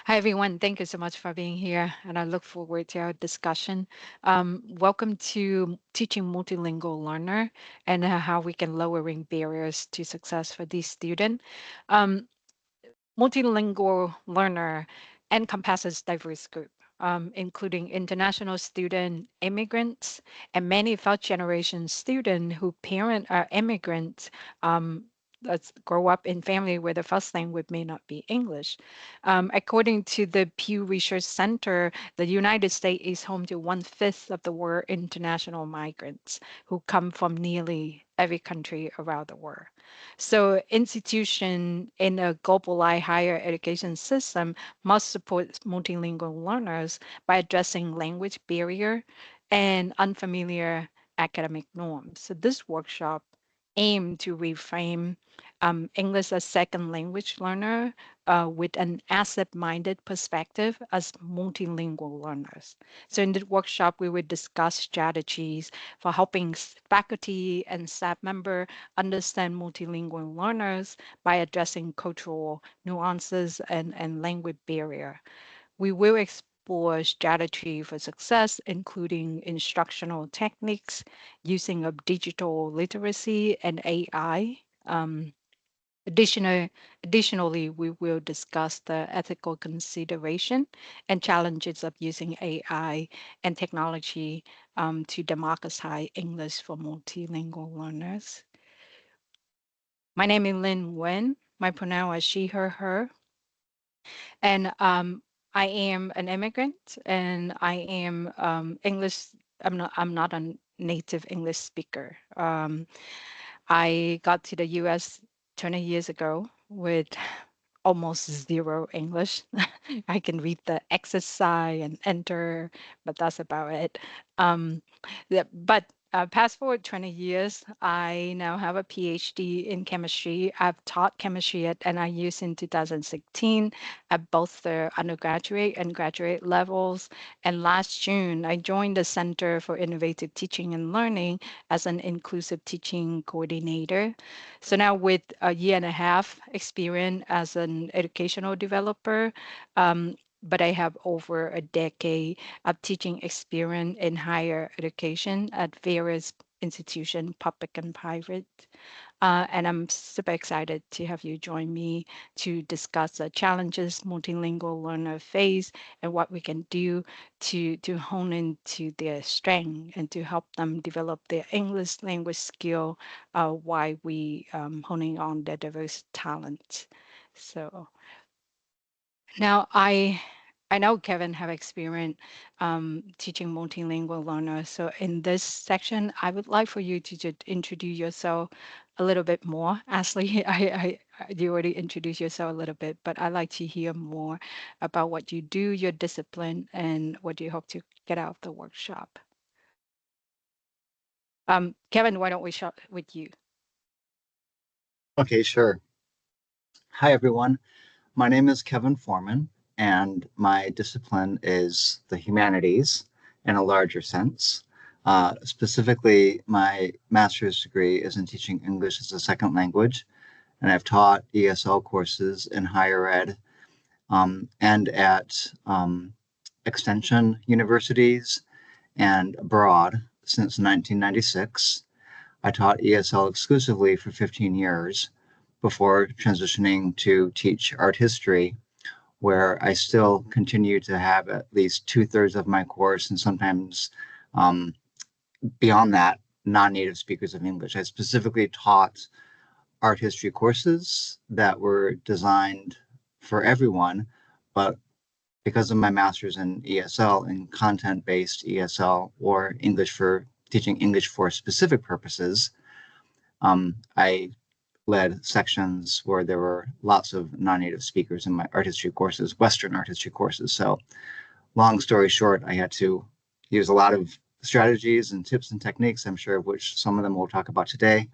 Hi, everyone. Thank you so much for being here, and I look forward to our discussion. Welcome to Teaching Multilingual Learner and how we can lowering barriers to success for these students. Um, Multilingual learner encompasses diverse group, including international student, immigrants, and many first generation students who parent are immigrants. Let's grow up in family where the first language may not be English. According to the Pew Research Center, the United States is home to 1/5 of the world international migrants who come from nearly every country around the world. So institution in a globalized higher education system must support multilingual learners by addressing language barrier and unfamiliar academic norms. So this workshop aimed to reframe English as second language learner with an asset-minded perspective as multilingual learners. So in the workshop, we would discuss strategies for helping faculty and staff member understand multilingual learners by addressing cultural nuances and language barrier. We will explore strategy for success, including instructional techniques, using of digital literacy and AI. Additional, Additionally, we will discuss the ethical consideration and challenges of using AI and technology to democratize English for multilingual learners. My name is Lynn Wen. My pronoun is she, her. And I am an immigrant and I am English. I'm not a native English speaker. I got to the US 20 years ago with almost zero English. I can read the exercise and enter, but that's about it. Um, but Past forward 20 years, I now have a PhD in chemistry. I've taught chemistry at NIU since 2016 at both the undergraduate and graduate levels. And last June, I joined the Center for Innovative Teaching and Learning as an inclusive teaching coordinator. So now with a year and a half experience as an educational developer, but I have over a decade of teaching experience in higher education at various institutions, public and private. And I'm super excited to have you join me to discuss the challenges multilingual learner face and what we can do to hone into their strength and to help them develop their English language skill while we honing on their diverse talent. So now I know Kevin have experience teaching multilingual learners. So in this section, I would like for you to just introduce yourself a little bit more. Ashley, you already introduced yourself a little bit, but I'd like to hear more about what you do, your discipline, and what you hope to get out of the workshop. Kevin, why don't we start with you? Okay, sure. Hi, everyone. My name is Kevin Foreman, and my discipline is the humanities in a larger sense. Specifically, my master's degree is in teaching English as a second language, and I've taught ESL courses in higher ed and at extension universities and abroad since 1996. I taught ESL exclusively for 15 years before transitioning to teach art history, where I still continue to have at least 2/3 of my course and sometimes um, beyond that, non native speakers of English. I specifically taught art history courses that were designed for everyone, but because of my master's in ESL and content based ESL or English for teaching English for specific purposes, I led sections where there were lots of non-native speakers in my art history courses, Western art history courses. So long story short, I had to use a lot of strategies and tips and techniques, I'm sure of which some of them we'll talk about today,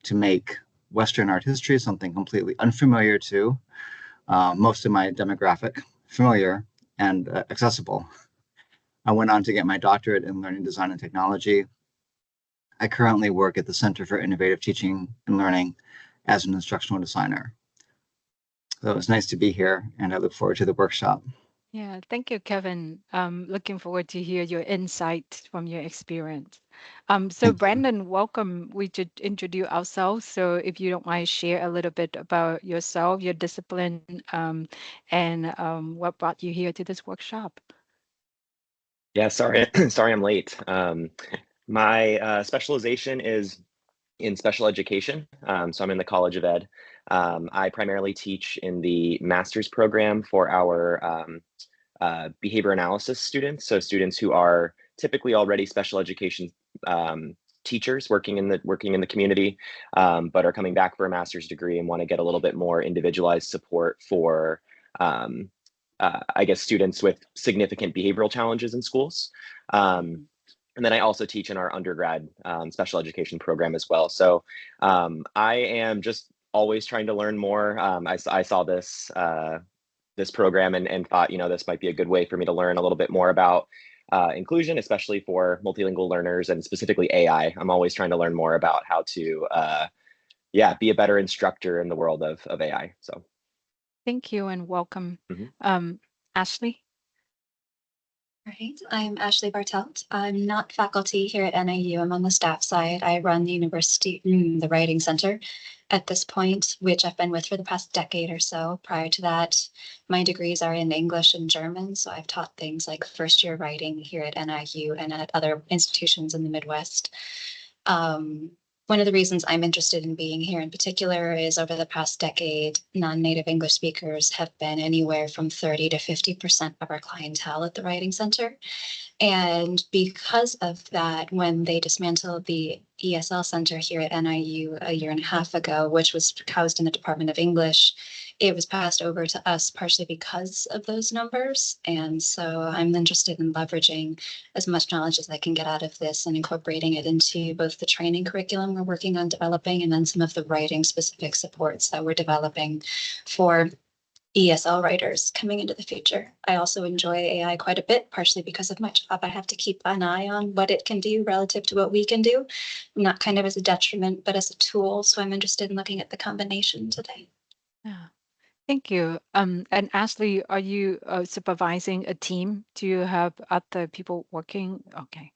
to make Western art history something completely unfamiliar to most of my demographic, familiar and accessible. I went on to get my doctorate in learning design and technology. I currently work at the Center for Innovative Teaching and Learning as an instructional designer. So it was nice to be here, and I look forward to the workshop. Yeah, thank you, Kevin. Looking forward to hear your insight from your experience. So Thank you. Brandon, welcome. We should introduce ourselves. So if you don't mind, share a little bit about yourself, your discipline, and what brought you here to this workshop. Yeah, sorry, sorry I'm late. My specialization is in special education. So I'm in the College of Ed. I primarily teach in the master's program for our behavior analysis students. So students who are typically already special education teachers working in the community, but are coming back for a master's degree and want to get a little bit more individualized support for um, I guess students with significant behavioral challenges in schools. Um, Mhm. and then I also teach in our undergrad special education program as well. So I am just always trying to learn more. I saw this program and thought, this might be a good way for me to learn a little bit more about inclusion, especially for multilingual learners and specifically AI. I'm always trying to learn more about how to, yeah, be a better instructor in the world of AI. So, Thank you and welcome. mhm. Um, Ashley? Right. I'm Ashley Bartelt. I'm not faculty here at NIU. I'm on the staff side. I run the university, the Writing Center at this point, which I've been with for the past decade or so. Prior to that, my degrees are in English and German. So I've taught things like first year writing here at NIU and at other institutions in the Midwest. Um, One of the reasons I'm interested in being here in particular is over the past decade, non-native English speakers have been anywhere from 30 to 50% of our clientele at the Writing Center. And because of that, when they dismantled the ESL Center here at NIU a year and a half ago, which was housed in the Department of English, it was passed over to us partially because of those numbers. And so I'm interested in leveraging as much knowledge as I can get out of this and incorporating it into both the training curriculum we're working on developing and then some of the writing specific supports that we're developing for ESL writers coming into the future. I also enjoy AI quite a bit, partially because of my job. I have to keep an eye on what it can do relative to what we can do, not kind of as a detriment, but as a tool. So I'm interested in looking at the combination today. Yeah. Thank you. And Ashley, are you supervising a team? Do you have other people working? Okay,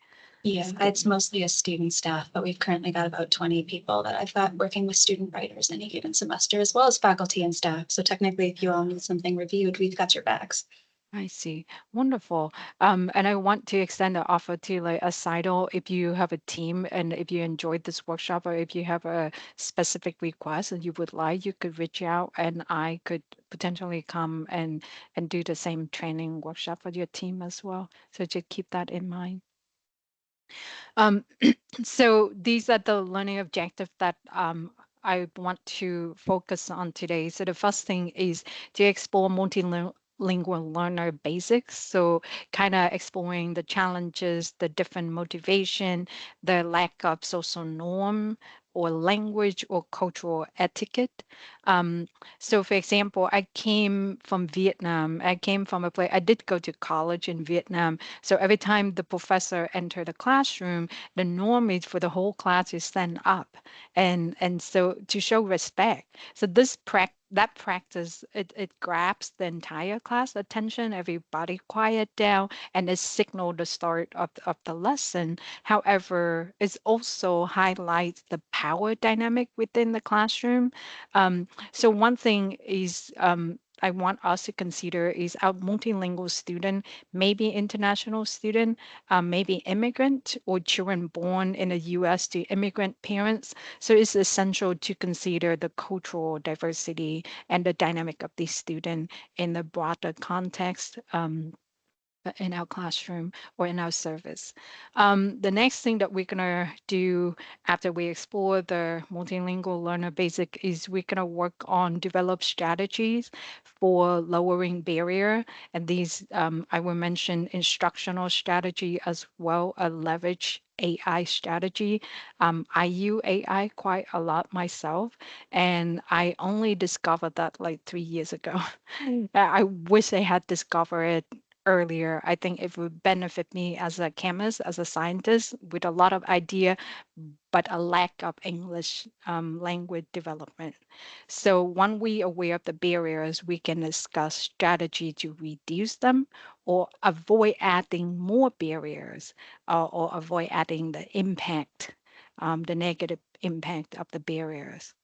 Yeah, that's good. it's mostly a student staff, but we've currently got about 20 people that I've got working with student writers any given semester, as well as faculty and staff. So technically, if you all need something reviewed, we've got your backs. I see. Wonderful. And I want to extend the offer to like a side note, if you have a team and if you enjoyed this workshop or if you have a specific request and you would like, you could reach out and I could potentially come and do the same training workshop for your team as well. So just keep that in mind. Um, so these are the learning objectives that I want to focus on today. So the first thing is to explore multilingual learner basics. So kind of exploring the challenges, the different motivation, the lack of social norm or language or cultural etiquette. Um, so for example, I came from Vietnam. I came from a place, I did go to college in Vietnam. So every time the professor entered the classroom, the norm is for the whole class to stand up and so to show respect. So that practice it grabs the entire class attention, everybody quiet down, and it signal the start of the lesson. However, it also highlights the power dynamic within the classroom. So one thing is I want us to consider is our multilingual student, maybe international student, maybe immigrant or children born in the US to immigrant parents. So it's essential to consider the cultural diversity and the dynamic of the student in the broader context. In our classroom or in our service. The next thing that we're going to do after we explore the multilingual learner basic is we're going to work on develop strategies for lowering barrier. And these, I will mention instructional strategy as well, a leverage AI strategy. I use AI quite a lot myself, and I only discovered that like 3 years ago. I wish I had discovered it earlier, I think it would benefit me as a chemist, as a scientist, with a lot of idea, but a lack of English language development. So when we aware of the barriers, we can discuss strategy to reduce them or avoid adding more barriers, or avoid adding the impact, the negative impact of the barriers.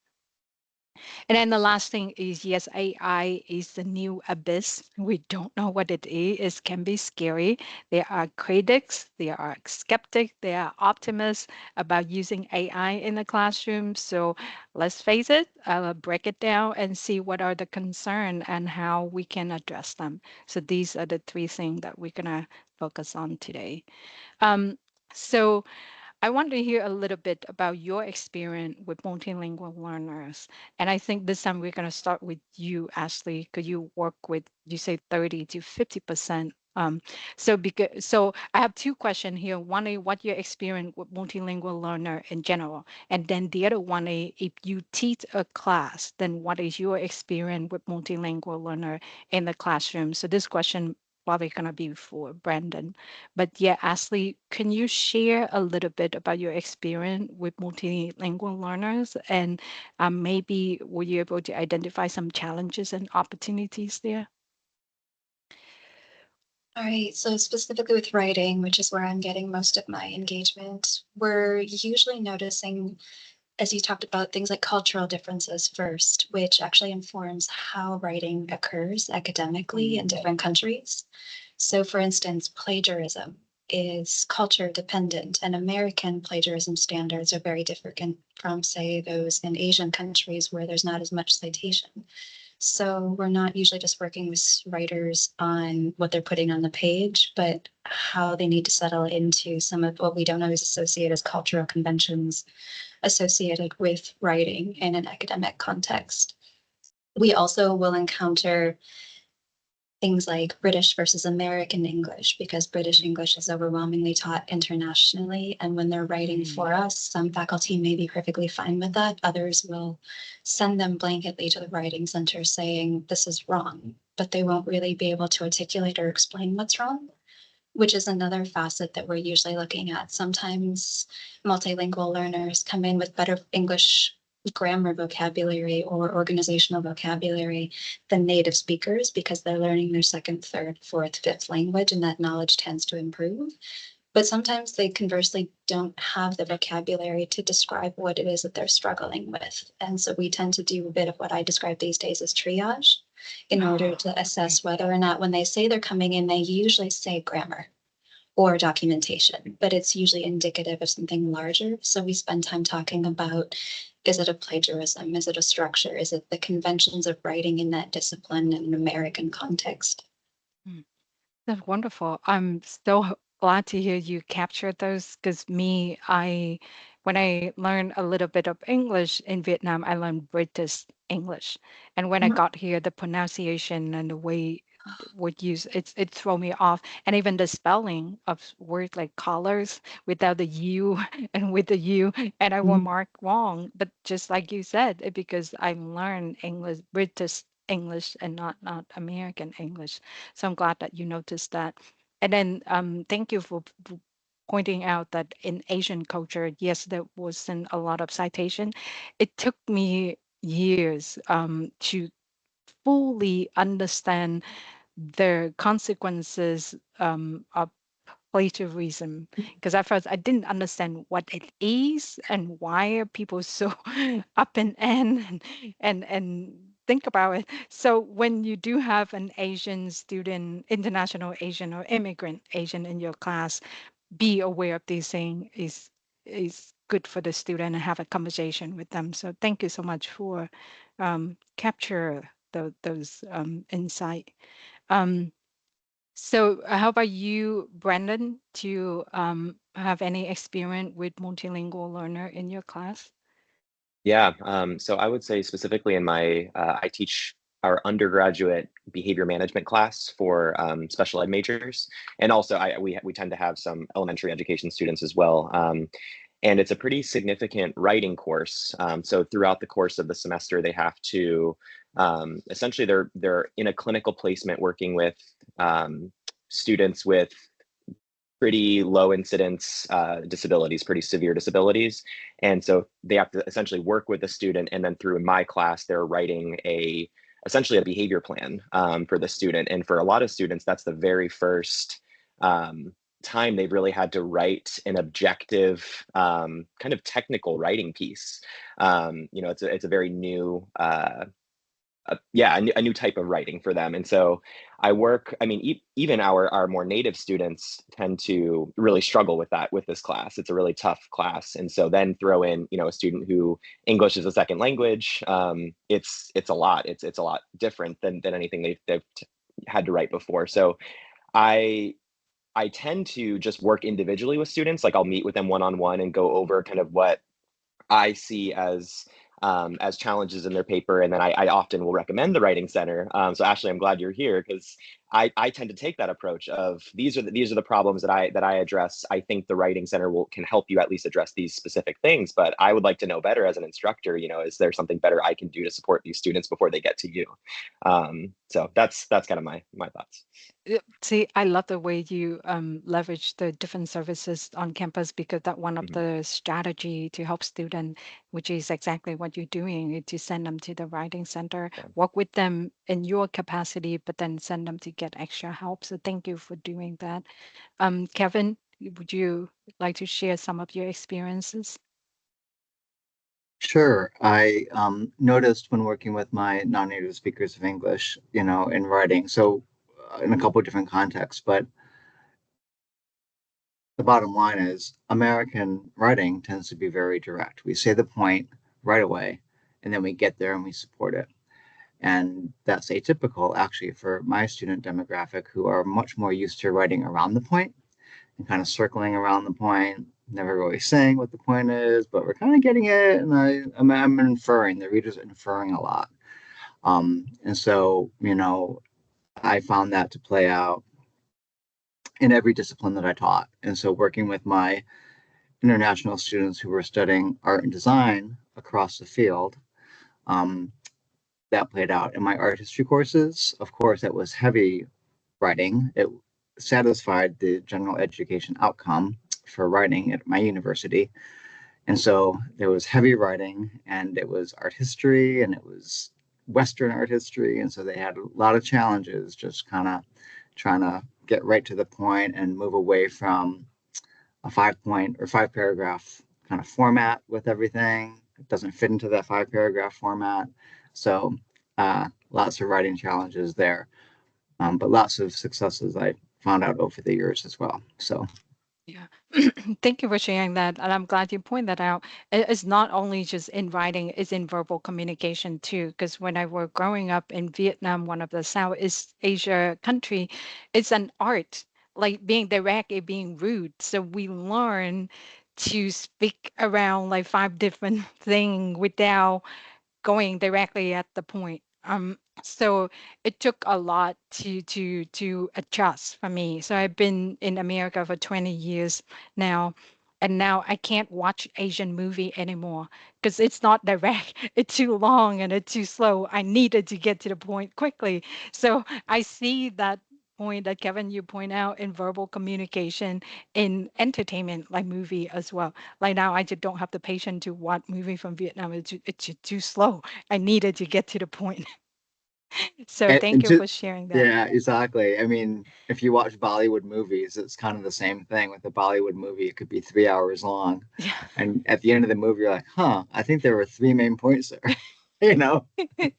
And then the last thing is, yes, AI is the new abyss. We don't know what it is. It can be scary. There are critics, there are skeptics, there are optimists about using AI in the classroom. So let's face it, break it down and see what are the concerns and how we can address them. So these are the three things that we're gonna focus on today. Um, so I want to hear a little bit about your experience with multilingual learners. And I think this time we're going to start with you, Ashley, because you work with, you say 30 to 50%. So I have two questions here. One is what your experience with multilingual learner in general, and then the other one is if you teach a class, then what is your experience with multilingual learner in the classroom? So this question probably gonna be for Brandon. But yeah, Ashley, can you share a little bit about your experience with multilingual learners, and maybe were you able to identify some challenges and opportunities there? All right, so specifically with writing, which is where I'm getting most of my engagement, we're usually noticing, as you talked about, things like cultural differences first, which actually informs how writing occurs academically in different countries. So, for instance, plagiarism is culture dependent, and American plagiarism standards are very different from, say, those in Asian countries where there's not as much citation. So we're not usually just working with writers on what they're putting on the page, but how they need to settle into some of what we don't always associate as cultural conventions associated with writing in an academic context. We also will encounter things like British versus American English, because British English is overwhelmingly taught internationally. And when they're writing for us, some faculty may be perfectly fine with that. Others will send them blanketly to the writing center saying, this is wrong, but they won't really be able to articulate or explain what's wrong, which is another facet that we're usually looking at. Sometimes multilingual learners come in with better English grammar vocabulary or organizational vocabulary than native speakers because they're learning their second, third, fourth, fifth language, and that knowledge tends to improve. But sometimes they conversely don't have the vocabulary to describe what it is that they're struggling with. And so we tend to do a bit of what I describe these days as triage in order to assess whether or not when they say they're coming in, they usually say grammar or documentation, but it's usually indicative of something larger. So we spend time talking about, is it a plagiarism? Is it a structure? Is it the conventions of writing in that discipline in an American context? That's wonderful. I'm so glad to hear you captured those because when I learned a little bit of English in Vietnam, I learned British English. And when I got here, the pronunciation and the way would use it throw me off. And even the spelling of words like colors without the U and with the U, and I will mark wrong. But just like you said, because I learned English, British English and not American English. So I'm glad that you noticed that. And then thank you for pointing out that in Asian culture, yes, there wasn't a lot of citation. It took me years to fully understand the consequences of plagiarism, because at first I didn't understand what it is and why are people so up and in and think about it. So when you do have an Asian student, international Asian or immigrant Asian in your class, be aware of these things is good for the student and have a conversation with them. So thank you so much for capture those insight. Um, so how about you, Brandon? Do you have any experience with multilingual learner in your class? Yeah, so I would say specifically in I teach our undergraduate behavior management class for special ed majors, and also we tend to have some elementary education students as well. And it's a pretty significant writing course. So throughout the course of the semester, they have to essentially they're in a clinical placement working with students with pretty low incidence disabilities, pretty severe disabilities. And so they have to essentially work with the student. And then through my class, they're writing essentially a behavior plan for the student. And for a lot of students, that's the very first time they've really had to write an objective kind of technical writing piece. It's a very new a new type of writing for them. And so I work, I mean, even our more native students tend to really struggle with that with this class. It's a really tough class. And so then throw in, a student who English is a second language, it's a lot. It's a lot different than anything they've had to write before. So I I tend to just work individually with students. Like I'll meet with them one-on-one and go over kind of what I see as challenges in their paper, and then I often will recommend the writing center. So Ashley, I'm glad you're here because I tend to take that approach of these are the problems that I address. I think the writing center can help you at least address these specific things, but I would like to know better as an instructor. Is there something better I can do to support these students before they get to you? So that's kind of my thoughts. See, I love the way you leverage the different services on campus because that one of Mhm. the strategy to help student, which is exactly what you're doing, is to send them to the writing center, Yeah. work with them in your capacity, but then send them to get extra help. So thank you for doing that. Kevin, would you like to share some of your experiences? Sure. I noticed when working with my non-native speakers of English, in writing, so in a couple of different contexts, but the bottom line is American writing tends to be very direct. We say the point right away, and then we get there and we support it. And that's atypical actually for my student demographic who are much more used to writing around the point and kind of circling around the point, never really saying what the point is, but we're kind of getting it. And I'm inferring, the reader's inferring a lot. And so, I found that to play out in every discipline that I taught. And so, working with my international students who were studying art and design across the field, um, that played out in my art history courses. Of course, it was heavy writing. It satisfied the general education outcome for writing at my university. And so there was heavy writing, and it was art history, and it was Western art history. And so they had a lot of challenges just kind of trying to get right to the point and move away from a 5 point or 5 paragraph kind of format with everything. It doesn't fit into that 5 paragraph format. So lots of writing challenges there, but lots of successes I found out over the years as well. So Yeah. Thank you for sharing that. And I'm glad you point that out. It's not only just in writing, it's in verbal communication too. Because when I was growing up in Vietnam, one of the Southeast Asia country, it's an art, like being direct and being rude. So we learn to speak around like five different things without going directly at the point. So it took a lot to adjust for me. So I've been in America for 20 years now, and now I can't watch Asian movie anymore because it's not direct. It's too long and it's too slow. I needed to get to the point quickly. So I see that point that Kevin you point out in verbal communication in entertainment like movie as well. Like now, I just don't have the patience to watch movie from Vietnam. It's just too slow. I needed to get to the point. So thank and you for sharing that. yeah, exactly. I mean, if you watch Bollywood movies, it's kind of the same thing with a Bollywood movie. It could be 3 hours long, Yeah. and at the end of the movie, you're like, "Huh, I think there were three main points there." you know.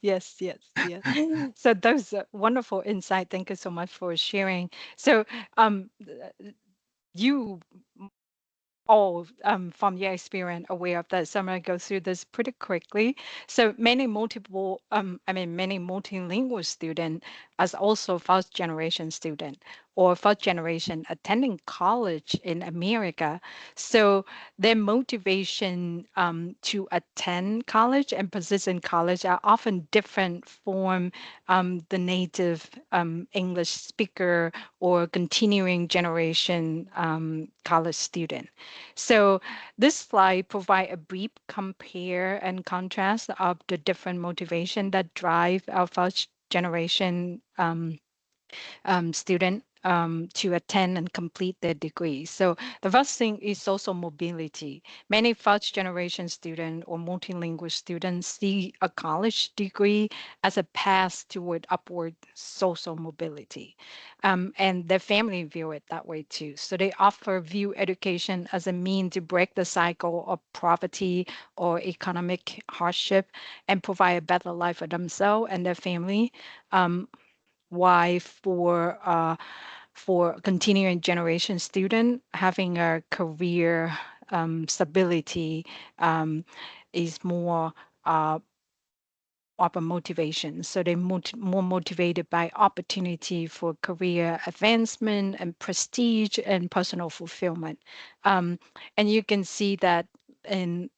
Yes, yes, yes. So those wonderful insight. Thank you so much for sharing. So you all from your experience aware of that. So I'm going to go through this pretty quickly. So many multilingual student as also first generation student or first generation attending college in America. So their motivation to attend college and persist in college are often different from the native English speaker or continuing generation college student. So this slide provide a brief compare and contrast of the different motivation that drive our first generation student to attend and complete their degree. So the first thing is social mobility. Many first generation students or multilingual students see a college degree as a path toward upward social mobility. And their family view it that way too. So they offer view education as a mean to break the cycle of poverty or economic hardship and provide a better life for themselves and their family. Um, why for continuing generation student having a career stability um, is more of a motivation. So they're more motivated by opportunity for career advancement and prestige and personal fulfillment. Um, and you can see that in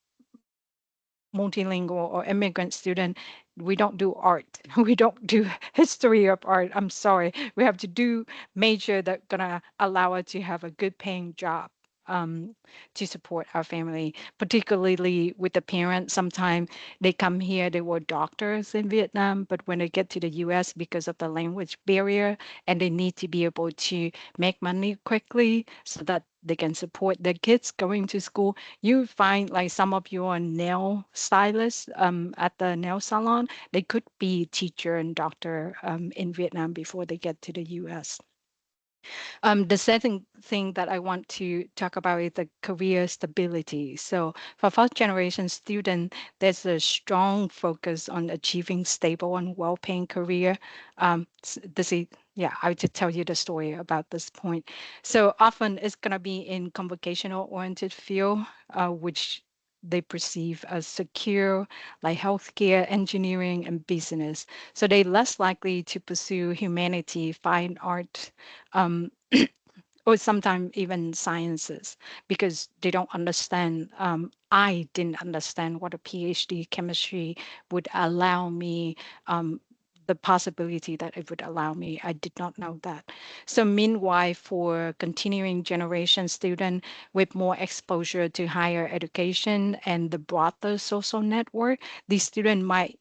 multilingual or immigrant student, we don't do art. We don't do history of art. I'm sorry. We have to do major that gonna allow us to have a good paying job to support our family, particularly with the parents. Sometimes they come here, they were doctors in Vietnam, but when they get to the US because of the language barrier and they need to be able to make money quickly so that they can support their kids going to school, you find like some of your nail stylists at the nail salon, they could be teacher and doctor in Vietnam before they get to the US. The second thing that I want to talk about is the career stability. So for first generation student, there's a strong focus on achieving stable and well-paying career. This is, yeah, I would just tell you the story about this point. So often it's gonna be in convocational oriented field, which they perceive as secure, like healthcare, engineering, and business. So they're less likely to pursue humanity, fine art, um, or sometimes even sciences because they don't understand. I didn't understand what a PhD chemistry would allow me. The possibility that it would allow me, I did not know that. So meanwhile, for continuing generation student with more exposure to higher education and the broader social network, these students might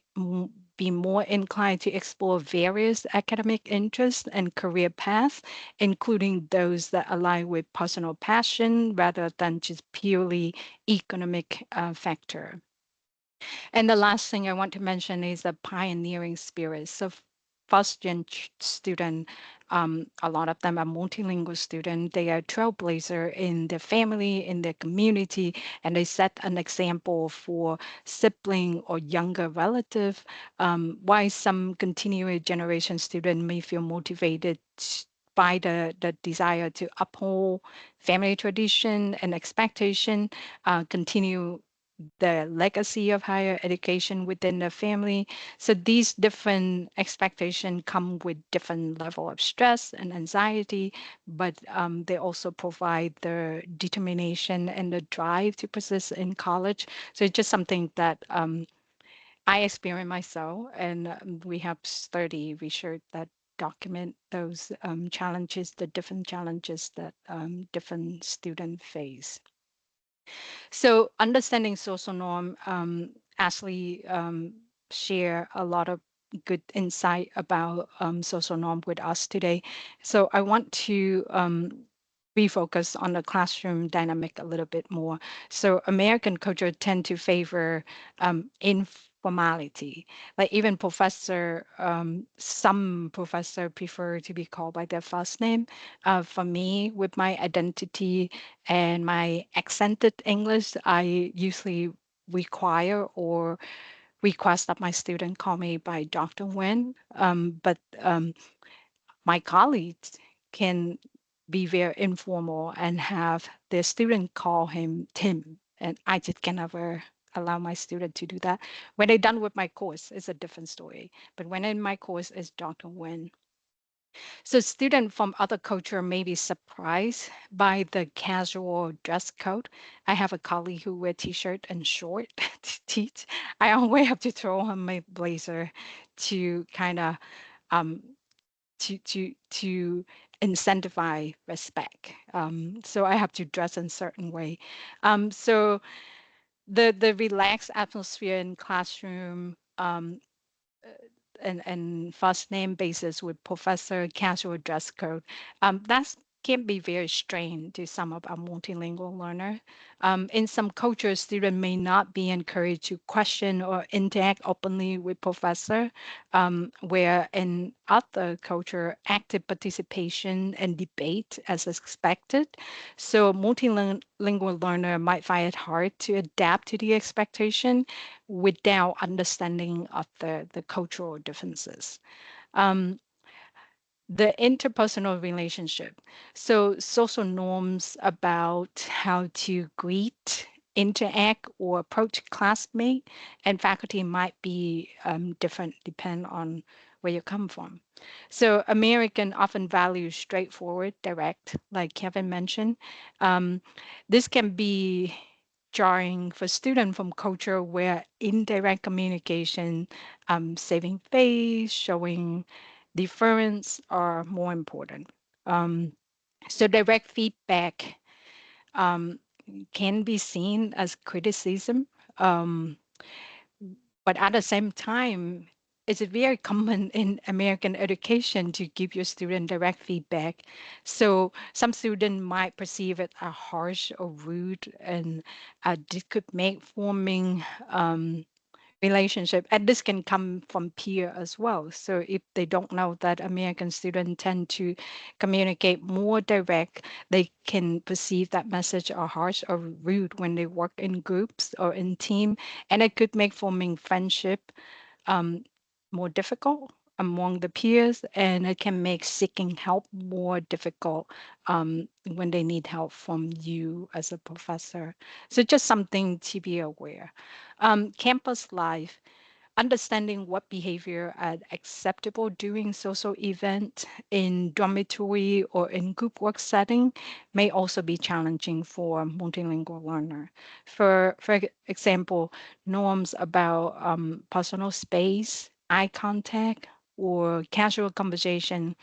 be more inclined to explore various academic interests and career paths, including those that align with personal passion rather than just purely economic factor. And the last thing I want to mention is the pioneering spirit. So first gen student, a lot of them are multilingual student. They are trailblazer in their family, in their community, and they set an example for sibling or younger relative. Why some continuing generation student may feel motivated by the desire to uphold family tradition and expectation, continue the legacy of higher education within the family. So these different expectations come with different level of stress and anxiety, but they also provide the determination and the drive to persist in college. So it's just something that I experience myself, and we have study research that document those challenges, the different challenges that different students face. So understanding social norm, Ashley share a lot of good insight about social norm with us today. So I want to refocus on the classroom dynamic a little bit more. So American culture tend to favor informality. Like even some professor prefer to be called by their first name. For me, with my identity and my accented English, I usually require or request that my student call me by Dr. Wen. But my colleagues can be very informal and have their student call him Tim. And I just can never allow my student to do that. When they're done with my course, it's a different story. But when in my course, it's Dr. Wen. So students from other culture may be surprised by the casual dress code. I have a colleague who wear t-shirt and short to teach. I always have to throw on my blazer to kind of um, to incentivize respect. So I have to dress in certain way. So the relaxed atmosphere in classroom and first name basis with professor casual dress code. That's can be very strange to some of our multilingual learners. In some cultures, students may not be encouraged to question or interact openly with professor, where in other culture, active participation and debate as expected. So multilingual learner might find it hard to adapt to the expectation without understanding of the cultural differences. Um, the interpersonal relationship. So social norms about how to greet, interact, or approach classmate and faculty might be different depend on where you come from. So American often values straightforward, direct, like Kevin mentioned. Um, this can be jarring for students from culture where indirect communication, saving face, showing deference are more important. Um, so direct feedback um, can be seen as criticism, um, but at the same time, it's very common in American education to give your student direct feedback. So some students might perceive it as harsh or rude, and this could make forming relationship, and this can come from peer as well. So if they don't know that American students tend to communicate more direct, they can perceive that message are harsh or rude when they work in groups or in team, and it could make forming friendship um, more difficult among the peers, and it can make seeking help more difficult when they need help from you as a professor. So just something to be aware. Campus life, understanding what behavior are acceptable during social event in dormitory or in group work setting may also be challenging for multilingual learner. For example, norms about personal space, eye contact, or casual conversation,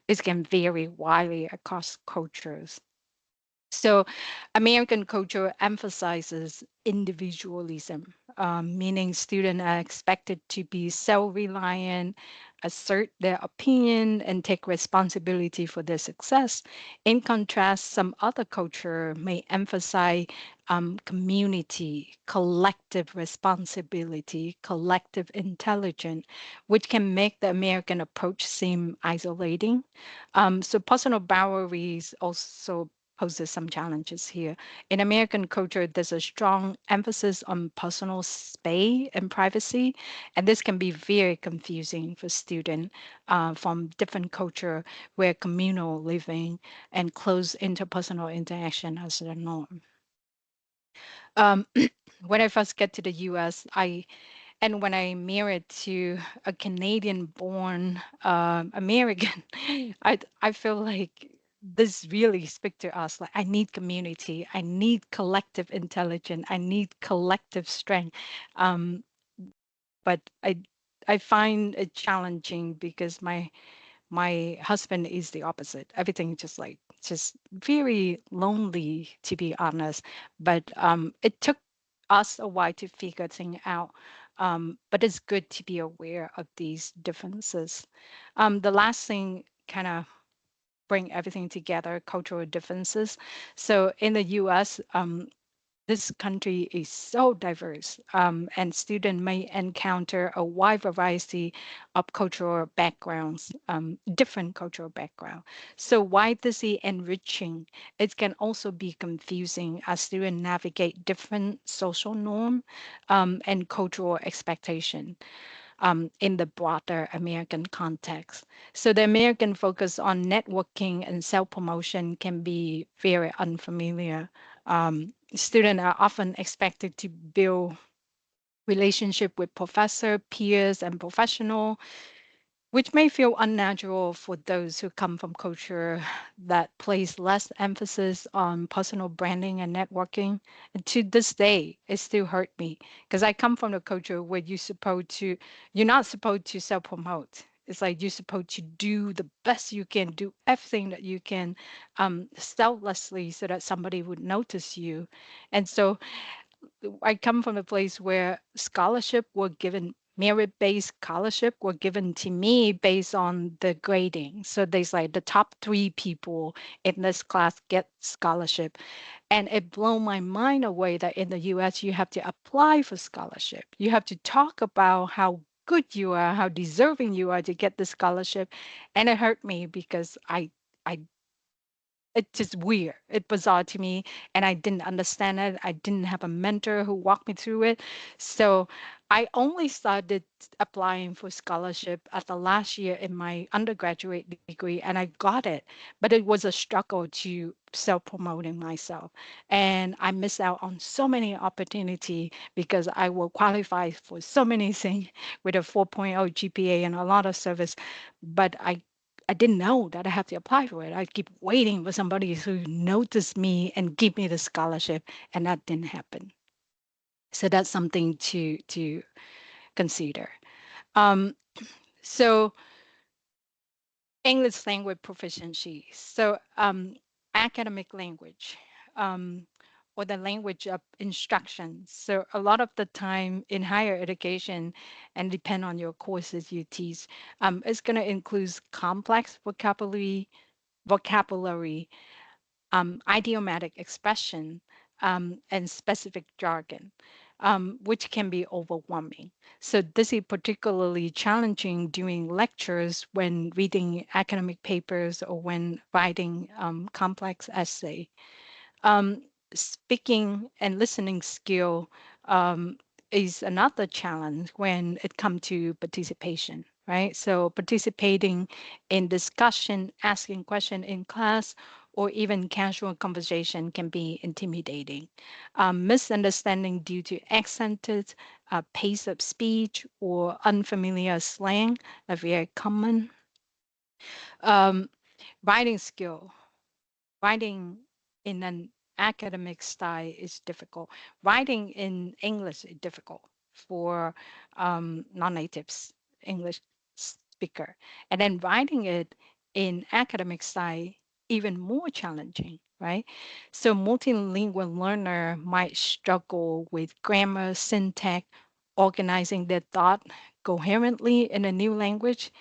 this can vary widely across cultures. So, American culture emphasizes individualism, meaning students are expected to be self reliant, assert their opinion, and take responsibility for their success. In contrast, some other culture may emphasize community, collective responsibility, collective intelligence, which can make the American approach seem isolating. So, personal boundaries also poses some challenges here. In American culture, there's a strong emphasis on personal space and privacy, and this can be very confusing for students from different culture where communal living and close interpersonal interaction as the norm. Um, when I first get to the U.S., and when I married to a Canadian-born American, I feel like this really speak to us. Like I need community, I need collective intelligence, I need collective strength. Um, but I find it challenging because my husband is the opposite. Everything just very lonely, to be honest. But it took us a while to figure things out. But it's good to be aware of these differences. The last thing kind of bring everything together, cultural differences. So in the US, this country is so diverse, and students may encounter a wide variety of cultural backgrounds, different cultural background. So while this is enriching, it can also be confusing as students navigate different social norm and cultural expectation in the broader American context. So the American focus on networking and self-promotion can be very unfamiliar. Students are often expected to build relationship with professor, peers, and professional, which may feel unnatural for those who come from culture that place less emphasis on personal branding and networking. And to this day, it still hurt me because I come from a culture where you're not supposed to self-promote. It's like you're supposed to do the best you can, do everything that you can selflessly so that somebody would notice you. And so I come from a place where scholarship were given merit-based scholarship were given to me based on the grading. So there's like the top 3 people in this class get scholarship. And it blew my mind away that in the US, you have to apply for scholarship. You have to talk about how good you are, how deserving you are to get the scholarship. And it hurt me because I it's just weird. It bizarre to me, and I didn't understand it. I didn't have a mentor who walked me through it. So I only started applying for scholarship at the last year in my undergraduate degree, and I got it. But it was a struggle to self-promoting myself, and I missed out on so many opportunity because I will qualify for so many things with a 4.0 GPA and a lot of service, but I didn't know that I have to apply for it. I keep waiting for somebody to notice me and give me the scholarship, and that didn't happen. So that's something to consider. Um, so English language proficiency. So academic language. Or the language of instruction. So a lot of the time in higher education, and depend on your courses you teach, it's going to include complex vocabulary, idiomatic expression, and specific jargon, which can be overwhelming. So this is particularly challenging during lectures when reading academic papers or when writing complex essay. um, Speaking and listening skill is another challenge when it comes to participation, right? So participating in discussion, asking question in class, or even casual conversation can be intimidating. Misunderstanding due to accented pace of speech or unfamiliar slang are very common. Um, Writing skill. Writing in an academic style is difficult. Writing in English is difficult for non-natives English speaker, and then writing it in academic style even more challenging, right? So multilingual learner might struggle with grammar, syntax, organizing their thought coherently in a new language,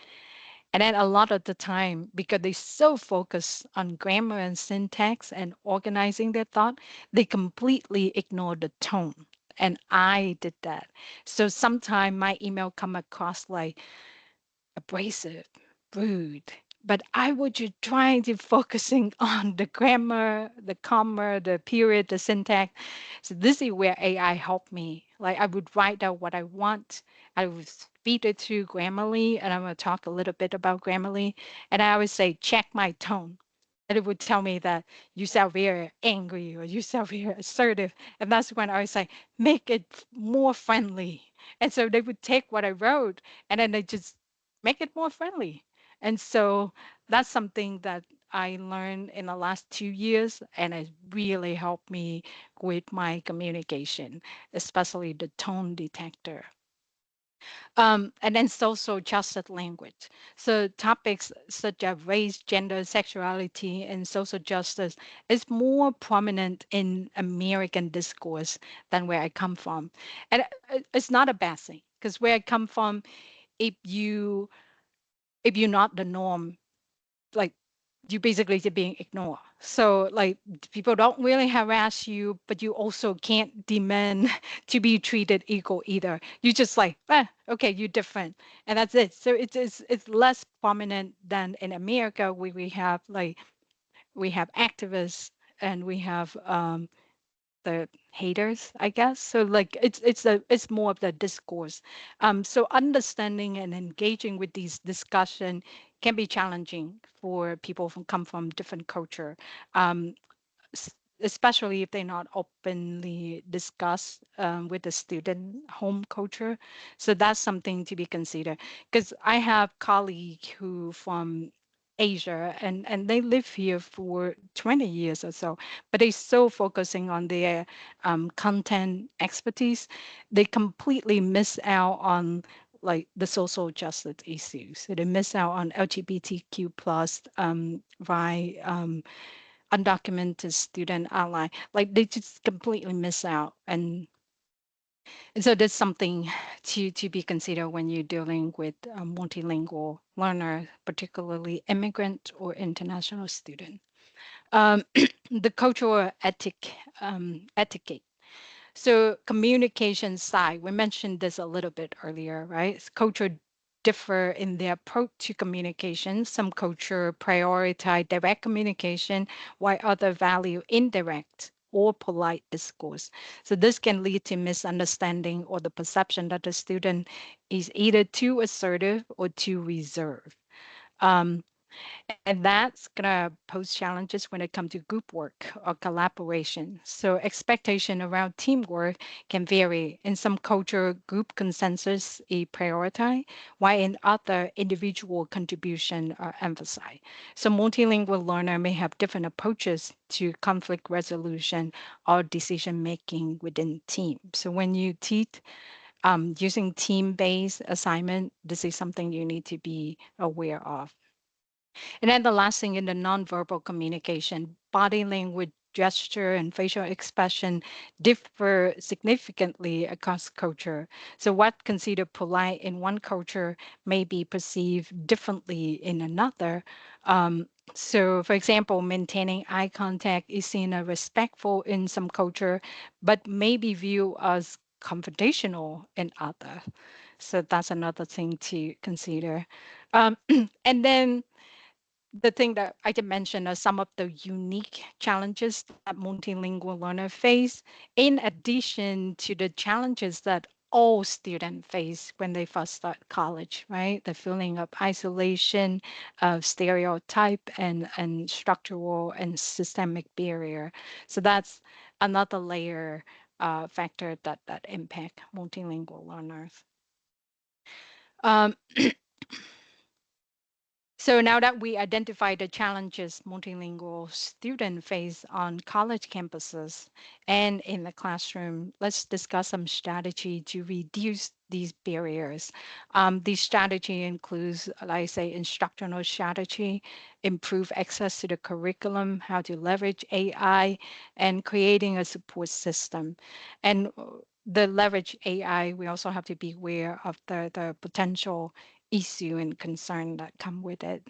and then a lot of the time, because they so focus on grammar and syntax and organizing their thought, they completely ignore the tone. And I did that. So sometimes my email come across like abrasive, rude. But I was just trying to focusing on the grammar, the comma, the period, the syntax. So this is where AI helped me. Like I would write out what I want. I would feed it through Grammarly, and I'm going to talk a little bit about Grammarly. And I always say, check my tone. And it would tell me that you sound very angry or you sound very assertive. And that's when I was like, make it more friendly. And so they would take what I wrote and then they just make it more friendly. And so that's something that I learned in the last 2 years, and it really helped me with my communication, especially the tone detector. And then social justice language. So topics such as race, gender, sexuality, and social justice is more prominent in American discourse than where I come from. And it's not a bad thing because where I come from, if you if you're not the norm, like you basically just being ignored. So like people don't really harass you, but you also can't demand to be treated equal either. You just like, okay, you're different, and that's it. So it's less prominent than in America where we have activists and we have the haters, I guess. So like it's more of the discourse. So understanding and engaging with these discussion can be challenging for people from come from different culture. Um, Especially if they're not openly discussed with the student home culture. So that's something to be considered. Because I have colleagues who from Asia and they live here for 20 years or so, but they so focusing on their content expertise, they completely miss out on like the social justice issues. So they miss out on LGBTQ plus, right, undocumented student online, like they just completely miss out. And And so that's something to be considered when you're dealing with a multilingual learner, particularly immigrant or international student. Um, the cultural etiquette. So communication side, we mentioned this a little bit earlier, right? Culture differ in their approach to communication. Some culture prioritize direct communication, while other value indirect or polite discourse. So this can lead to misunderstanding or the perception that the student is either too assertive or too reserved. Um, and that's gonna pose challenges when it comes to group work or collaboration. So expectation around teamwork can vary. In some culture, group consensus is prioritized, while in other, individual contribution are emphasized. So multilingual learner may have different approaches to conflict resolution or decision making within team. So when you teach using team-based assignment, this is something you need to be aware of. And then the last thing in the nonverbal communication, body language, gesture, and facial expression differ significantly across culture. So what considered polite in one culture may be perceived differently in another. So, for example, maintaining eye contact is seen as respectful in some culture, but may be viewed as confrontational in other. So that's another thing to consider. Um, and then the thing that I did mention are some of the unique challenges that multilingual learners face, in addition to the challenges that all students face when they first start college, right? The feeling of isolation, of stereotype, and structural and systemic barrier. So that's another layer factor that impact multilingual learners. Um, So now that we identify the challenges multilingual students face on college campuses and in the classroom, let's discuss some strategy to reduce these barriers. This strategy includes, like I say, instructional strategy, improve access to the curriculum, how to leverage AI, and creating a support system. And the leverage AI, we also have to be aware of the potential issue and concern that come with it.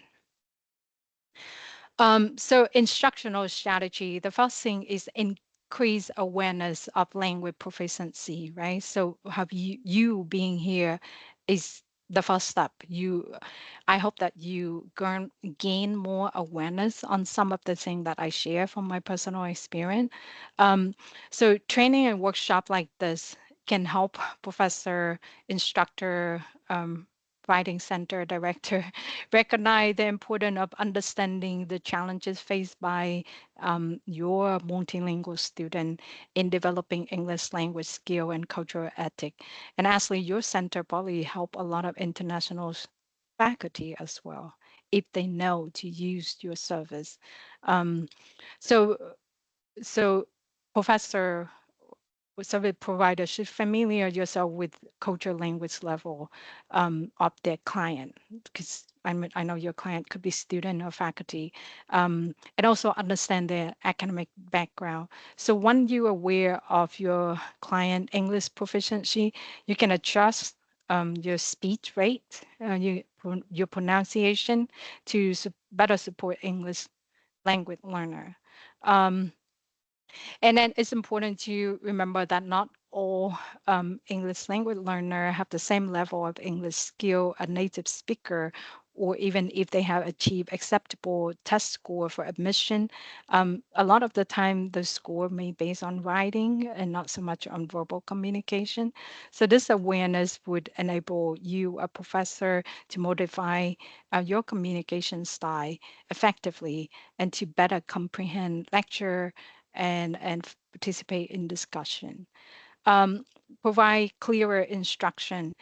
So instructional strategy, the first thing is increase awareness of language proficiency, right? So have you being here is the first step. I hope that you gain more awareness on some of the things that I share from my personal experience. Um, so training and workshop like this can help professor, instructor, writing center director recognize the importance of understanding the challenges faced by your multilingual student in developing English language skill and cultural ethic. And actually, your center probably help a lot of international faculty as well if they know to use your service. Um, so, so Professor service provider should familiar yourself with cultural language level of their client, because I know your client could be student or faculty, and also understand their academic background. So when you're aware of your client English proficiency, you can adjust your speech rate, your pronunciation to better support English language learner. Um, and then it's important to remember that not all English language learner have the same level of English skill a native speaker, or even if they have achieved acceptable test score for admission. A lot of the time, the score may based on writing and not so much on verbal communication. So this awareness would enable you, a professor, to modify your communication style effectively and to better comprehend lecture and participate in discussion. Um, Provide clearer instruction,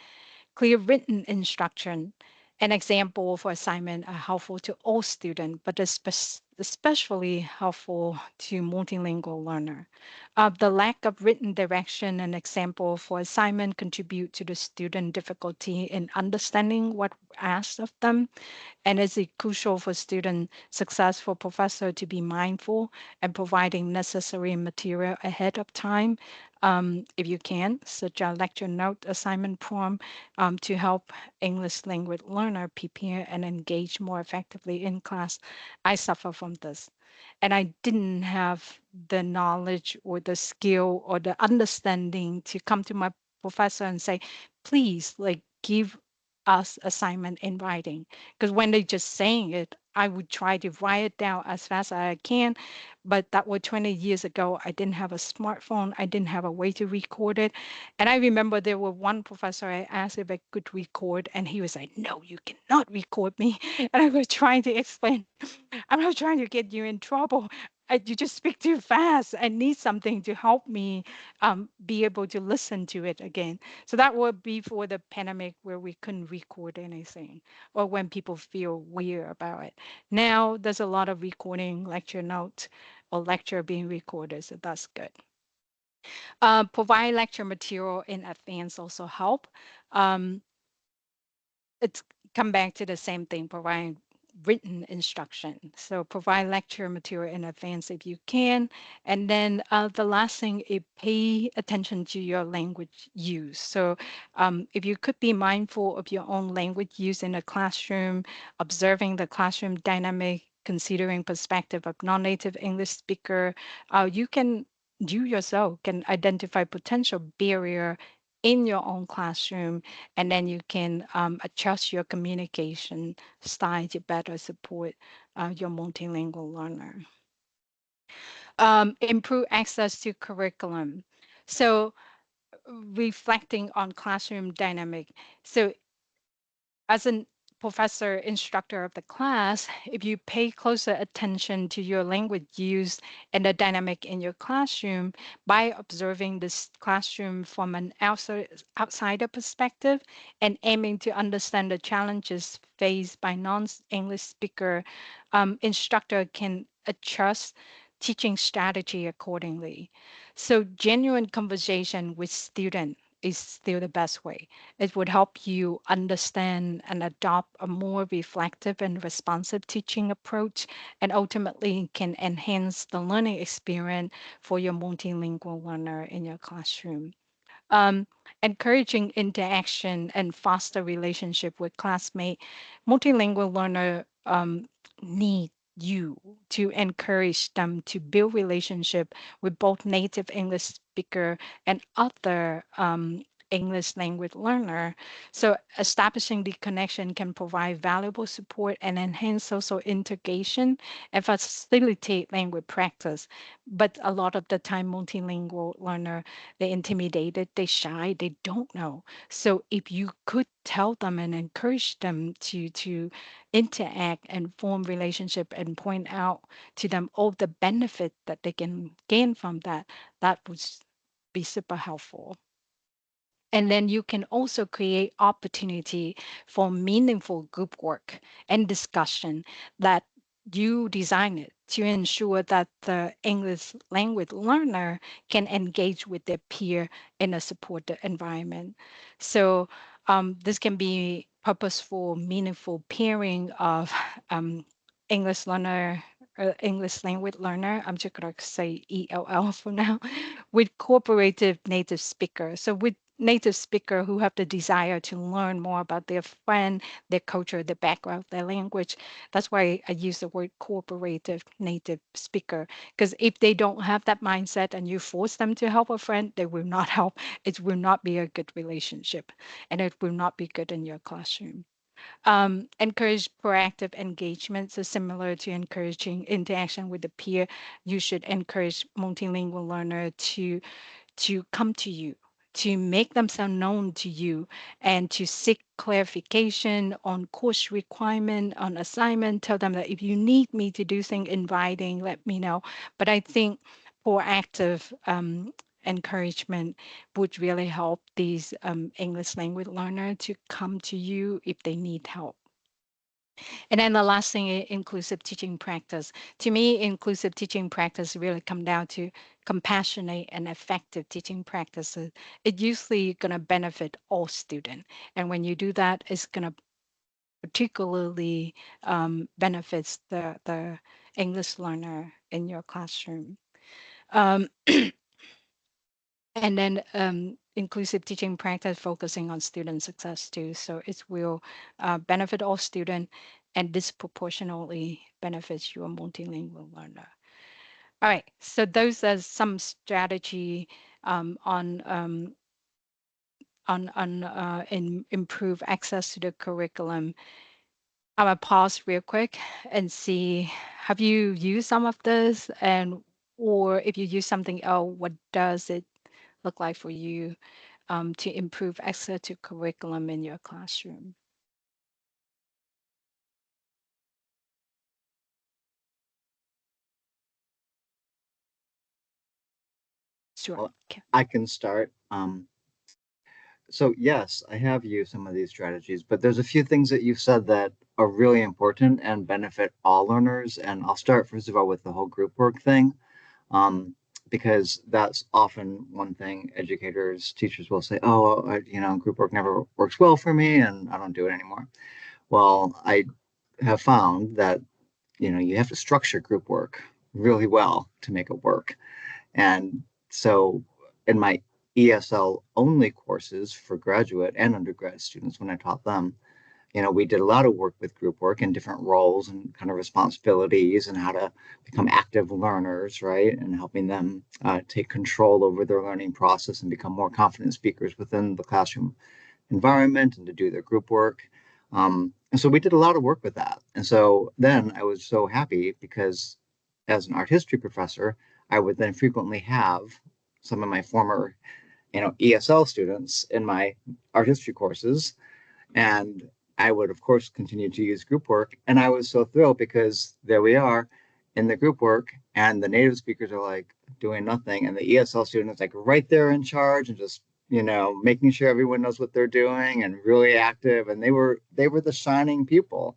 clear written instruction. An example for assignment are helpful to all students, but especially helpful to multilingual learner. The lack of written direction and example for assignment contribute to the student difficulty in understanding what asked of them, and it's crucial for student success for professor to be mindful and providing necessary material ahead of time. if you can, such a lecture note assignment prompt to help English language learner prepare and engage more effectively in class. I suffer from this. And I didn't have the knowledge or the skill or the understanding to come to my professor and say, please, like, give us assignment in writing. Because when they just saying it, I would try to write it down as fast as I can, but that was 20 years ago. I didn't have a smartphone. I didn't have a way to record it. And I remember there was one professor I asked if I could record, and he was like, no, you cannot record me. And I was trying to explain, I'm not trying to get you in trouble. You just speak too fast. I need something to help me be able to listen to it again. So that would be for the pandemic where we couldn't record anything or when people feel weird about it. Now there's a lot of recording lecture notes or lecture being recorded, so that's good. Provide lecture material in advance also help. Um, it's come back to the same thing, provide written instruction. So provide lecture material in advance if you can. And then the last thing is pay attention to your language use. So if you could be mindful of your own language use in a classroom, observing the classroom dynamic, considering perspective of non-native English speaker, you yourself can identify potential barrier in your own classroom, and then you can adjust your communication style to better support your multilingual learner. Improve access to curriculum. So reflecting on classroom dynamic. So as a professor, instructor of the class, if you pay closer attention to your language use and the dynamic in your classroom by observing this classroom from an outsider perspective and aiming to understand the challenges faced by non-English speaker, instructor can adjust teaching strategy accordingly. So genuine conversation with student is still the best way. It would help you understand and adopt a more reflective and responsive teaching approach, and ultimately can enhance the learning experience for your multilingual learner in your classroom. um, Encouraging interaction and foster relationship with classmate. Multilingual learner need you to encourage them to build relationship with both native English speaker and other English language learner. So establishing the connection can provide valuable support and enhance social integration and facilitate language practice. But a lot of the time, multilingual learner, they're intimidated, they're shy, they don't know. So if you could tell them and encourage them to interact and form relationship and point out to them all the benefit that they can gain from that, that would be super helpful. And then you can also create opportunity for meaningful group work and discussion that you design it to ensure that the English language learner can engage with their peer in a supportive environment. So this can be purposeful, meaningful pairing of um, English learner, English language learner. I'm just gonna say ELL for now, with cooperative native speakers. So with native speaker who have the desire to learn more about their friend, their culture, their background, their language. That's why I use the word cooperative native speaker. Because if they don't have that mindset and you force them to help a friend, they will not help. It will not be a good relationship, and it will not be good in your classroom. Encourage proactive engagement. So similar to encouraging interaction with the peer, you should encourage multilingual learner to come to you, to make themselves known to you, and to seek clarification on course requirement, on assignment. Tell them that if you need me to do things in writing, let me know. But I think proactive encouragement would really help these English language learners to come to you if they need help. And then the last thing, inclusive teaching practice. To me, inclusive teaching practice really come down to compassionate and effective teaching practices. It usually going to benefit all students. And when you do that, it's going to particularly benefits the English learner in your classroom. Um, And then inclusive teaching practice focusing on student success too. So it will benefit all students and disproportionately benefits your multilingual learner. All right, so those are some strategy on improve access to the curriculum. I'm gonna pause real quick and see, have you used some of this, and or if you use something else, what does it look like for you to improve access to curriculum in your classroom? Sure. Well, Okay. I can start. So yes, I have used some of these strategies, but there's a few things that you've said that are really important and benefit all learners. And I'll start first of all with the whole group work thing, um, because that's often one thing educators, teachers will say, "Oh, group work never works well for me, and I don't do it anymore." Well, I have found that you have to structure group work really well to make it work. And so in my ESL only courses for graduate and undergrad students, when I taught them, we did a lot of work with group work and different roles and kind of responsibilities and how to become active learners, right? And helping them take control over their learning process and become more confident speakers within the classroom environment and to do their group work. And so we did a lot of work with that. And so then I was so happy because as an art history professor, I would then frequently have some of my former, ESL students in my art history courses. And I would, of course, continue to use group work. And I was so thrilled because there we are in the group work, and the native speakers are like doing nothing. And the ESL students like right there in charge and just, making sure everyone knows what they're doing and really active. And they were the shining pupil.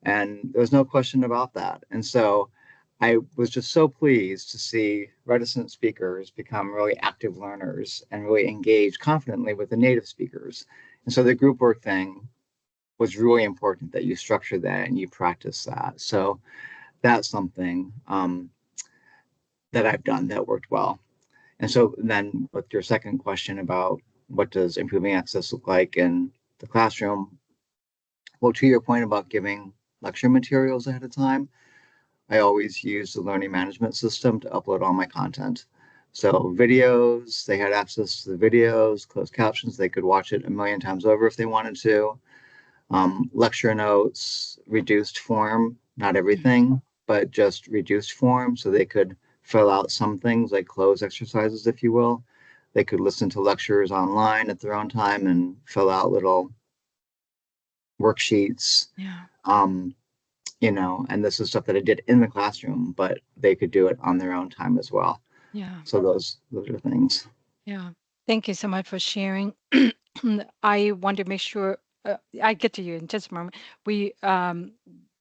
And there was no question about that. And so I was just so pleased to see reticent speakers become really active learners and really engage confidently with the native speakers. And so the group work thing was really important that you structure that and you practice that. So that's something that I've done that worked well. And so then with your second question about what does improving access look like in the classroom, well, to your point about giving lecture materials ahead of time, I always use the learning management system to upload all my content. So videos, they had access to the videos, closed captions, they could watch it a million times over if they wanted to. Lecture notes, reduced form, not everything, but just reduced form. So they could fill out some things like cloze exercises, if you will. They could listen to lectures online at their own time and fill out little worksheets. Yeah. Um, and this is stuff that I did in the classroom, but they could do it on their own time as well. Yeah. So those are things. Yeah. Thank you so much for sharing. I want to make sure I get to you in just a moment. We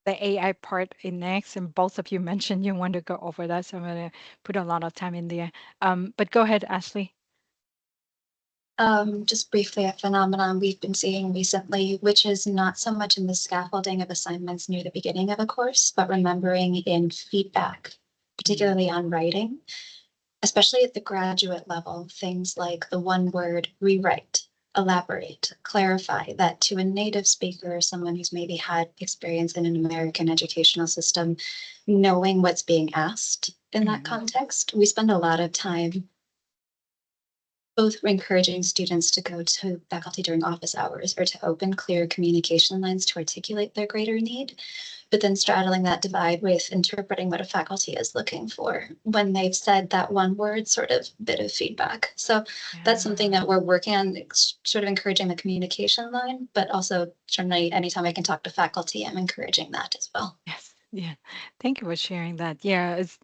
the AI part in next, and both of you mentioned you want to go over that, so I'm gonna put a lot of time in there. But go ahead, Ashley. Just briefly, a phenomenon we've been seeing recently, which is not so much in the scaffolding of assignments near the beginning of a course, but remembering in feedback, particularly on writing, especially at the graduate level, things like the one word rewrite, elaborate, clarify, that to a native speaker, someone who's maybe had experience in an American educational system, knowing what's being asked in that context. We spend a lot of time both encouraging students to go to faculty during office hours or to open clear communication lines to articulate their greater need, but then straddling that divide with interpreting what a faculty is looking for when they've said that one word sort of bit of feedback. So that's something that we're working on, sort of encouraging the communication line, but also certainly anytime I can talk to faculty, I'm encouraging that as well. Yes. Yeah. Thank you for sharing that. Yeah, it's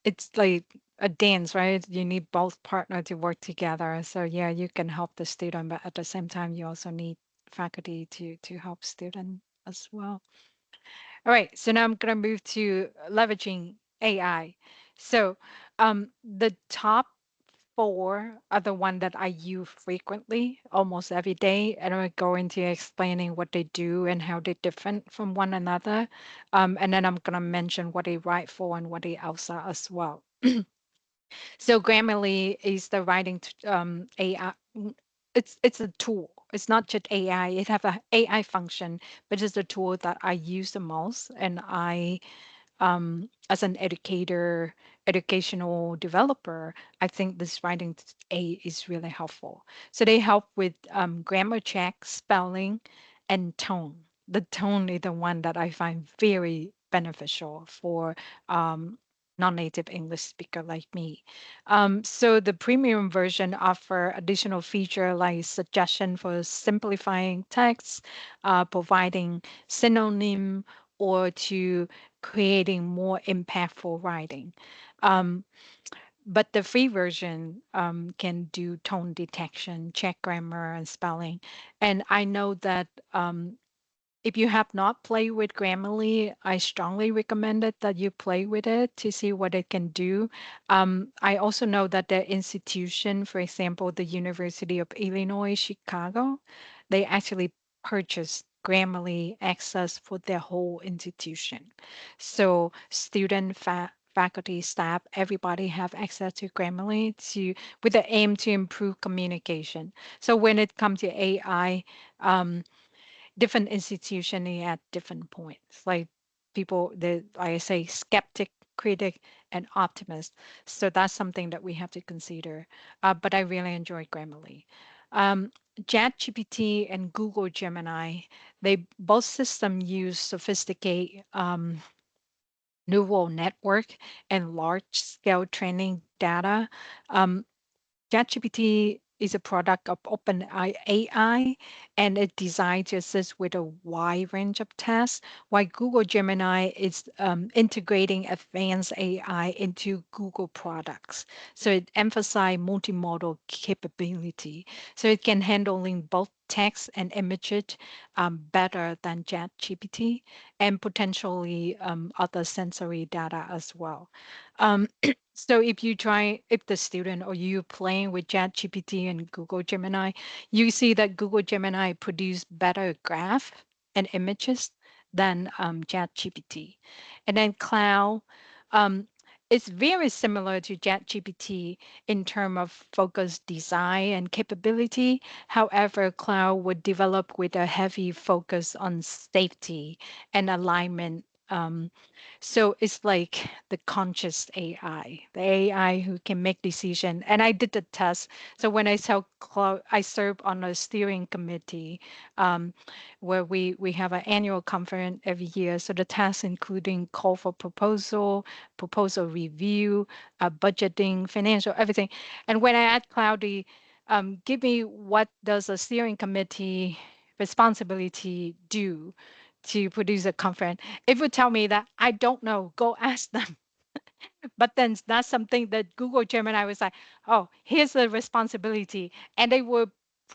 it's like a dance, right? You need both partner to work together. So yeah, you can help the student, but at the same time, you also need faculty to help student as well. All right, so now I'm gonna move to leveraging AI. So the top four are the one that I use frequently, almost every day, and I go into explaining what they do and how they're different from one another. And then I'm gonna mention what they write for and what they outside as well. So Grammarly is the writing AI. It's a tool. It's not just AI. It have a AI function, but it's the tool that I use the most, and I as an educational developer, I think this writing aid is really helpful. So they help with grammar check, spelling, and tone. The tone is the one that I find very beneficial for non-native English speaker like me. So the premium version offer additional feature like suggestion for simplifying text, providing synonym, or to creating more impactful writing. Um, but the free version can do tone detection, check grammar and spelling. And I know that if you have not played with Grammarly, I strongly recommend it that you play with it to see what it can do. I also know that the institution, for example, the University of Illinois, Chicago, they actually purchased Grammarly access for their whole institution. So student, faculty, staff, everybody have access to Grammarly to with the aim to improve communication. So when it comes to AI, um, different institution at different points. Like people, the I say skeptic, critic, and optimist. So that's something that we have to consider. But I really enjoy Grammarly. Um, ChatGPT and Google Gemini, they both systems use sophisticated neural network and large scale training data. Um, ChatGPT is a product of OpenAI, and it designed to assist with a wide range of tasks, while Google Gemini is integrating advanced AI into Google products. So it emphasizes multimodal capability. So it can handling both text and images better than ChatGPT and potentially other sensory data as well. Um, so if the student or you playing with ChatGPT and Google Gemini, you see that Google Gemini produce better graph and images than ChatGPT. And then Cloud, um, it's very similar to ChatGPT in terms of focus design and capability. However, Cloud would develop with a heavy focus on safety and alignment. So it's like the conscious AI, the AI who can make decision. And I did the test. So when I tell Cloud, I serve on a steering committee um, where we have an annual conference every year. So the tasks including call for proposal, proposal review, budgeting, financial, everything. And when I asked Cloudy, give me what does a steering committee responsibility do to produce a conference, it would tell me that I don't know. Go ask them. But then that's something that Google Gemini was like, oh, here's the responsibility. And they were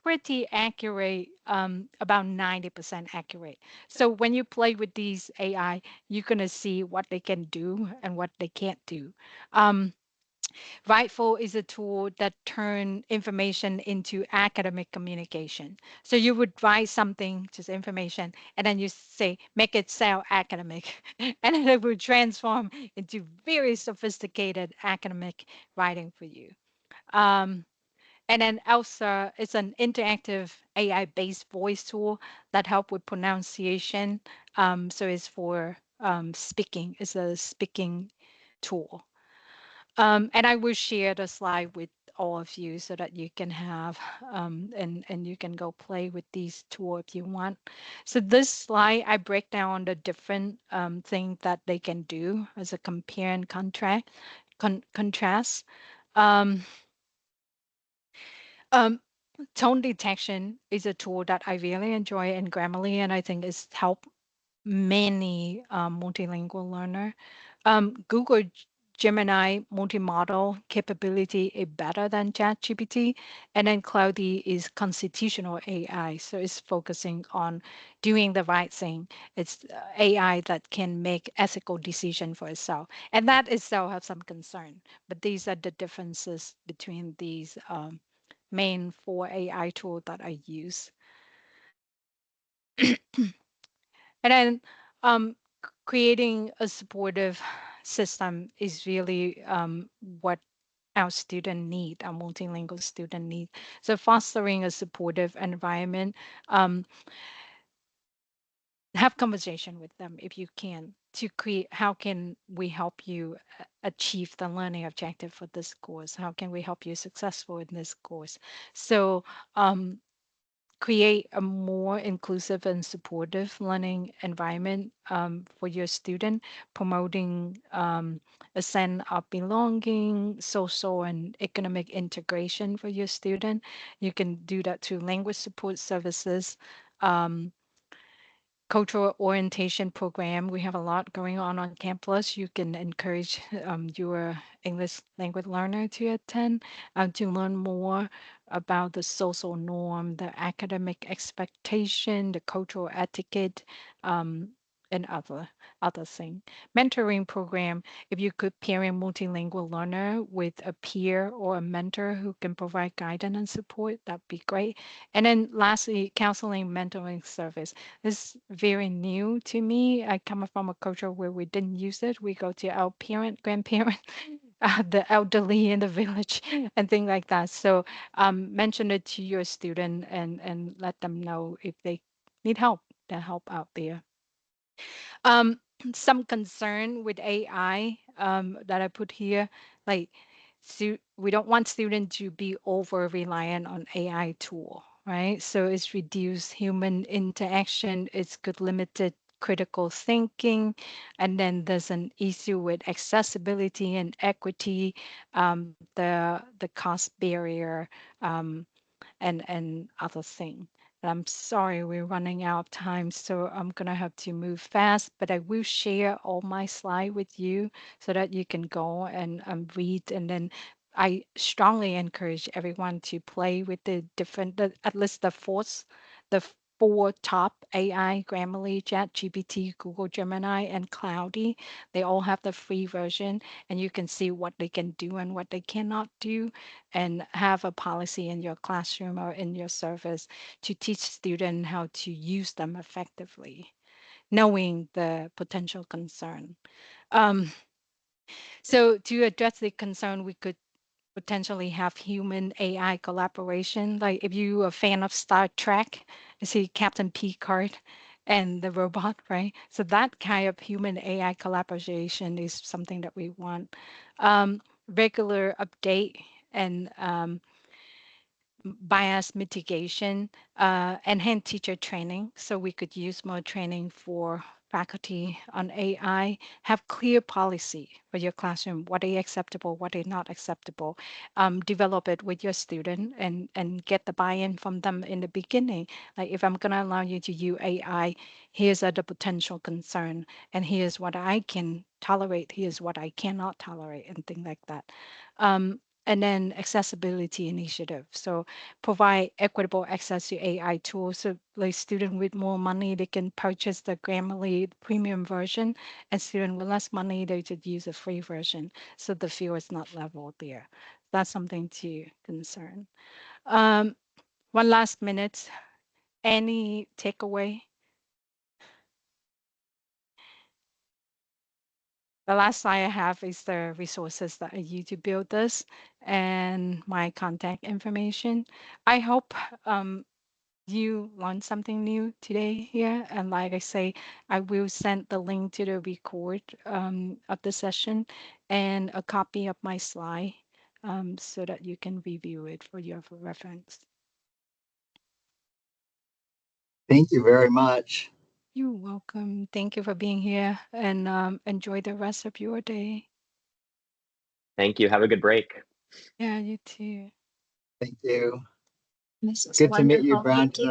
pretty accurate, about 90% accurate. So when you play with these AI, you're going to see what they can do and what they can't do. Um, Rightful is a tool that turn information into academic communication. So you would write something, just information, and then you say, make it sound academic. And then it would transform into very sophisticated academic writing for you. Um, and then Elsa is an interactive AI-based voice tool that help with pronunciation. So it's for speaking. It's a speaking tool. And I will share the slide with all of you so that you can have and you can go play with these tools if you want. So this slide, I break down the different things that they can do as a compare and contrast. Um, um, Tone detection is a tool that I really enjoy in Grammarly, and I think it's helped many multilingual learner. Google Gemini multimodal capability is better than ChatGPT, and then Cloudy is constitutional AI, so it's focusing on doing the right thing. It's AI that can make ethical decision for itself, and that itself have some concern. But these are the differences between these main four AI tool that I use. And then creating a supportive system is really what our student need, our multilingual student need. So fostering a supportive environment, have conversation with them if you can, to create how can we help you achieve the learning objective for this course, how can we help you successful in this course. So create a more inclusive and supportive learning environment for your student, promoting a sense of belonging, social and economic integration for your student. You can do that through language support services, um, cultural orientation program. We have a lot going on campus. You can encourage your English language learner to attend to learn more about the social norm, the academic expectation, the cultural etiquette, um, and other thing. Mentoring program. If you could pair a multilingual learner with a peer or a mentor who can provide guidance and support, that'd be great. And then lastly, counseling mentoring service is very new to me. I come from a culture where we didn't use it. We go to our parent, grandparent, the elderly in the village, and things like that. So mention it to your student and let them know if they need help. The help out there. Um, some concern with AI that I put here, like we don't want students to be over reliant on AI tool, right? So it's reduced human interaction. It's good limited critical thinking, and then there's an issue with accessibility and equity, the cost barrier, um, and other thing. And I'm sorry, we're running out of time, so I'm gonna have to move fast, but I will share all my slide with you so that you can go and read. And then I strongly encourage everyone to play with the different, at least the four top AI, Grammarly, ChatGPT, Google Gemini, and Cloudy. They all have the free version, and you can see what they can do and what they cannot do, and have a policy in your classroom or in your service to teach students how to use them effectively, knowing the potential concern. Um, so to address the concern, we could potentially have human AI collaboration. Like if you are a fan of Star Trek, you see Captain Picard and the robot, right? So that kind of human AI collaboration is something that we want. Regular update and bias mitigation, enhanced teacher training. So we could use more training for faculty on AI, have clear policy for your classroom, what is acceptable, what is not acceptable, develop it with your student and get the buy-in from them in the beginning. Like if I'm gonna allow you to use AI, here's the potential concern, and here's what I can tolerate, here's what I cannot tolerate, and things like that. And then accessibility initiative. So provide equitable access to AI tools. So like student with more money, they can purchase the Grammarly premium version, and student with less money, they should use a free version. So the field is not level there. That's something to concern. Um, one last minute, any takeaway? The last slide I have is the resources that I use to build this and my contact information. I hope you learned something new today here. And like I say, I will send the link to the record of the session and a copy of my slide so that you can review it for your reference. Thank you very much. You're welcome. Thank you for being here, and enjoy the rest of your day. Thank you. Have a good break. Yeah, you too. Thank you. This is Good to meet you, wonderful. Thank Brandon. you.